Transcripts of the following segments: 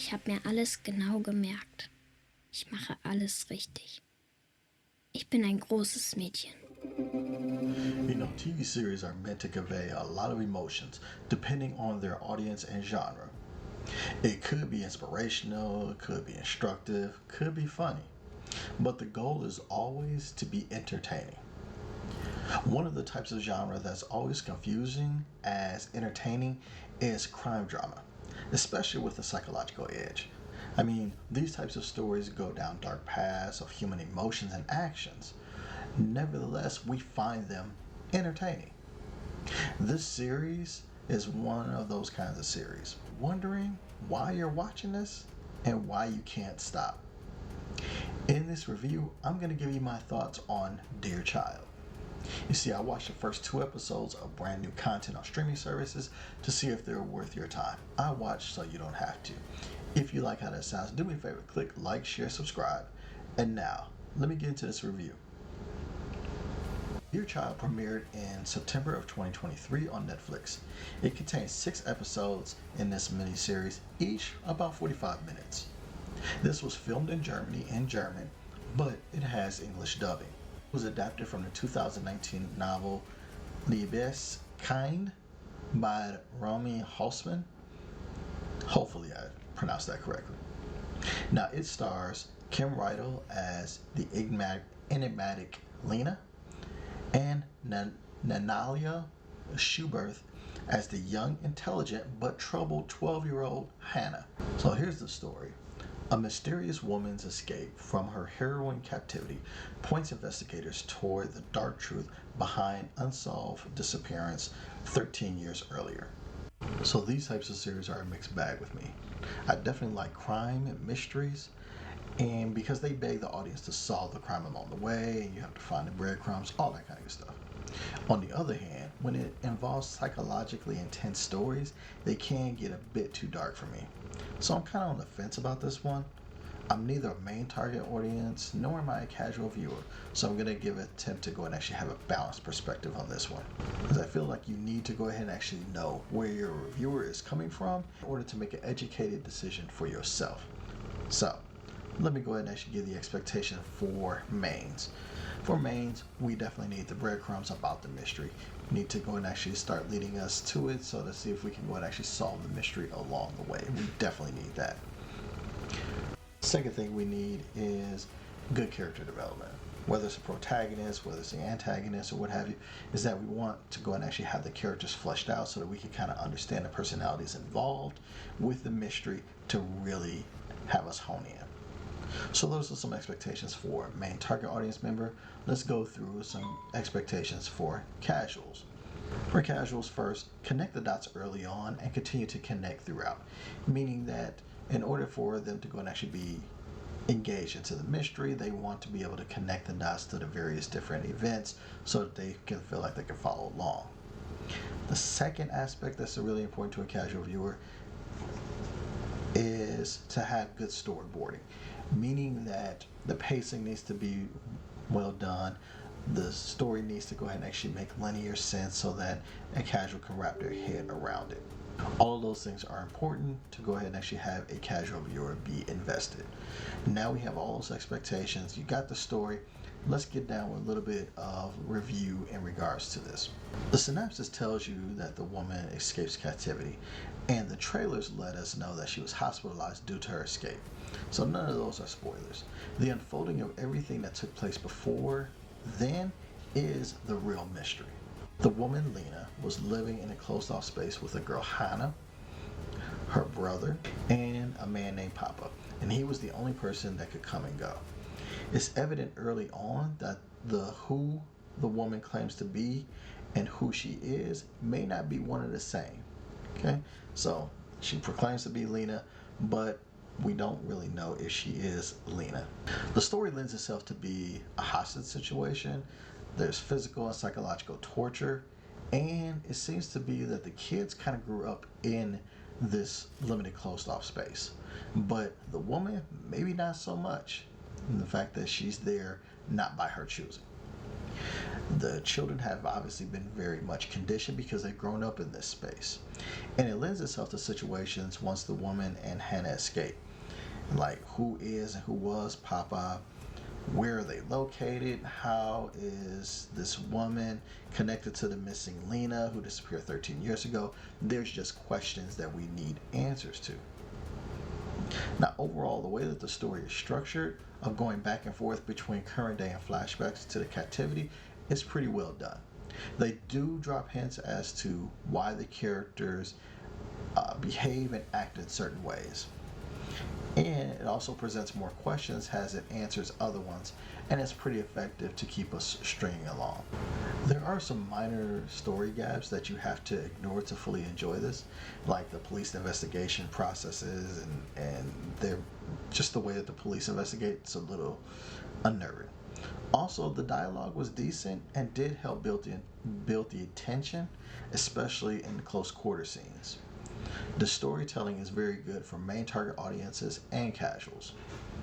Ich habe mir alles genau gemerkt. Ich mache alles richtig. Ich bin ein großes Mädchen. TV series are meant to convey a lot of emotions depending on their audience and genre. It could be inspirational, it could be instructive, could be funny, but the goal is always to be entertaining. One of the types of genre that's always confusing as entertaining is crime drama, especially with a psychological edge. I mean, these types of stories go down dark paths of human emotions and actions. Nevertheless, we find them entertaining. This series is one of those kinds of series. Wondering why you're watching this and why you can't stop. In this review, I'm going to give you my thoughts on Dear Child. You see, I watched the first 2 episodes of brand new content on streaming services to see if they're worth your time. I watched so you don't have to. If you like how that sounds, do me a favor, click like, share, subscribe. And now, let me get into this review. Dear Child premiered in September of 2023 on Netflix. It contains 6 episodes in this miniseries, each about 45 minutes. This was filmed in Germany in German, but it has English dubbing. It was adapted from the 2019 novel Liebes Kind by Romy Hausmann. Hopefully I pronounced that correctly. Now it stars Kim Riddle as the enigmatic Lena, and Natalia Schubert as the young, intelligent, but troubled 12-year-old Hannah. So here's the story. A mysterious woman's escape from her heroin captivity points investigators toward the dark truth behind unsolved disappearance 13 years earlier. So these types of series are a mixed bag with me. I definitely like crime and mysteries, and because they beg the audience to solve the crime along the way, and you have to find the breadcrumbs, all that kind of stuff. On the other hand, when it involves psychologically intense stories, they can get a bit too dark for me. So I'm kind of on the fence about this one. I'm neither a main target audience, nor am I a casual viewer, so I'm going to give an attempt to go and actually have a balanced perspective on this one. Because I feel like you need to go ahead and actually know where your reviewer is coming from in order to make an educated decision for yourself. So, let me go ahead and actually give the expectation for mains. For mains, we definitely need the breadcrumbs about the mystery. We need to go and actually start leading us to it so to see if we can go and actually solve the mystery along the way. We definitely need that. Second thing we need is good character development. Whether it's a protagonist, whether it's an antagonist, or what have you, is that we want to go and actually have the characters fleshed out so that we can kind of understand the personalities involved with the mystery to really have us hone in. So those are some expectations for main target audience member. Let's go through some expectations for casuals. For casuals first, connect the dots early on and continue to connect throughout. Meaning that in order for them to go and actually be engaged into the mystery, they want to be able to connect the dots to the various different events so that they can feel like they can follow along. The second aspect that's really important to a casual viewer is to have good storyboarding, meaning that the pacing needs to be well done. The story needs to go ahead and actually make linear sense so that a casual can wrap their head around it. All of those things are important to go ahead and actually have a casual viewer be invested. Now we have all those expectations. You got the story. Let's get down with a little bit of review in regards to this. The synopsis tells you that the woman escapes captivity, and the trailers let us know that she was hospitalized due to her escape. So none of those are spoilers. The unfolding of everything that took place before then is the real mystery. The woman, Lena, was living in a closed-off space with a girl, Hannah, her brother, and a man named Papa, and he was the only person that could come and go. It's evident early on that who the woman claims to be and who she is may not be one and the same. Okay, so she proclaims to be Lena, but we don't really know if she is Lena. The story lends itself to be a hostage situation. There's physical and psychological torture, and it seems to be that the kids kind of grew up in this limited closed off space, but the woman maybe not so much, in the fact that she's there not by her choosing. The children have obviously been very much conditioned because they've grown up in this space. And it lends itself to situations once the woman and Hannah escape. Like, who is and who was Papa? Where are they located? How is this woman connected to the missing Lena who disappeared 13 years ago? There's just questions that we need answers to. Now, overall, the way that the story is structured, of going back and forth between current day and flashbacks to the captivity, is pretty well done. They do drop hints as to why the characters behave and act in certain ways. And it also presents more questions as it answers other ones, and it's pretty effective to keep us stringing along. There are some minor story gaps that you have to ignore to fully enjoy this, like the police investigation processes and they're just the way that the police investigate. It's a little unnerving. Also, the dialogue was decent and did help build the tension, especially in the close quarter scenes. The storytelling is very good for main target audiences and casuals.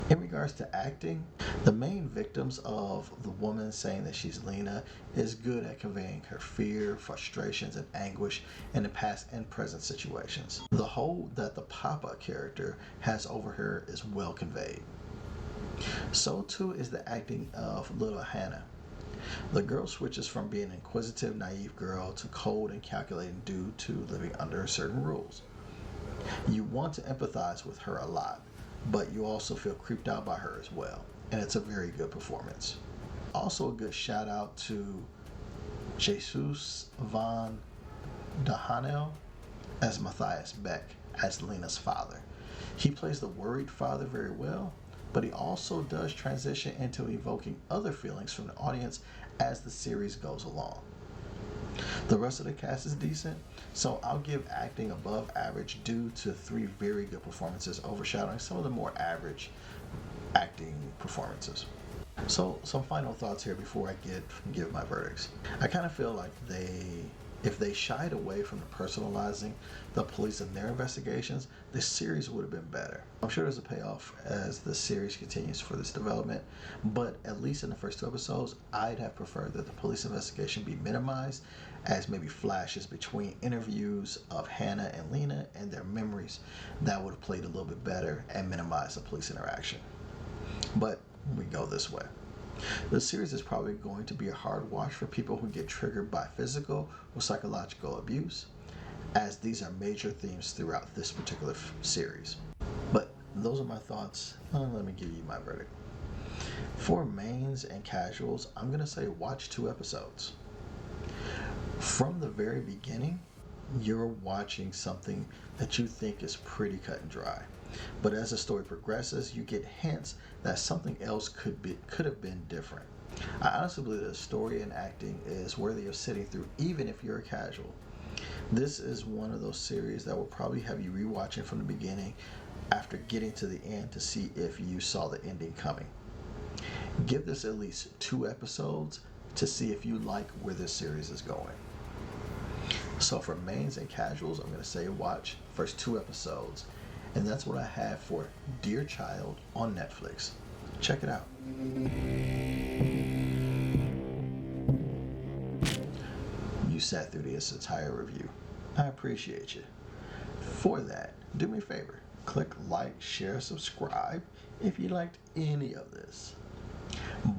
In regards to acting, the main victims of the woman saying that she's Lena is good at conveying her fear, frustrations, and anguish in the past and present situations. The hold that the Papa character has over her is well conveyed. So too is the acting of little Hannah. The girl switches from being an inquisitive, naive girl to cold and calculating due to living under certain rules. You want to empathize with her a lot, but you also feel creeped out by her as well, and it's a very good performance. Also, a good shout out to Jesus van de Hanel as Matthias Beck as Lena's father. He plays the worried father very well, but he also does transition into evoking other feelings from the audience as the series goes along. The rest of the cast is decent, so I'll give acting above average due to 3 very good performances overshadowing some of the more average acting performances. So, some final thoughts here before I give my verdicts. I kind of feel like if they shied away from the personalizing the police and their investigations, this series would have been better. I'm sure there's a payoff as the series continues for this development, but at least in the first 2 episodes, I'd have preferred that the police investigation be minimized, as maybe flashes between interviews of Hannah and Lena and their memories that would have played a little bit better and minimized the police interaction. But we go this way. The series is probably going to be a hard watch for people who get triggered by physical or psychological abuse, as these are major themes throughout this particular series. But those are my thoughts. Let me give you my verdict. For mains and casuals, I'm going to say watch 2 episodes. From the very beginning, you're watching something that you think is pretty cut and dry. But as the story progresses, you get hints that something else could have been different. I honestly believe that the story and acting is worthy of sitting through, even if you're a casual. This is one of those series that will probably have you rewatching from the beginning after getting to the end to see if you saw the ending coming. Give this at least 2 episodes to see if you like where this series is going. So for mains and casuals, I'm going to say watch first 2 episodes. And that's what I have for Dear Child on Netflix. Check it out. You sat through this entire review. I appreciate you. For that, do me a favor. Click like, share, subscribe if you liked any of this.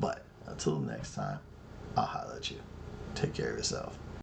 But until next time, I'll holler at you. Take care of yourself.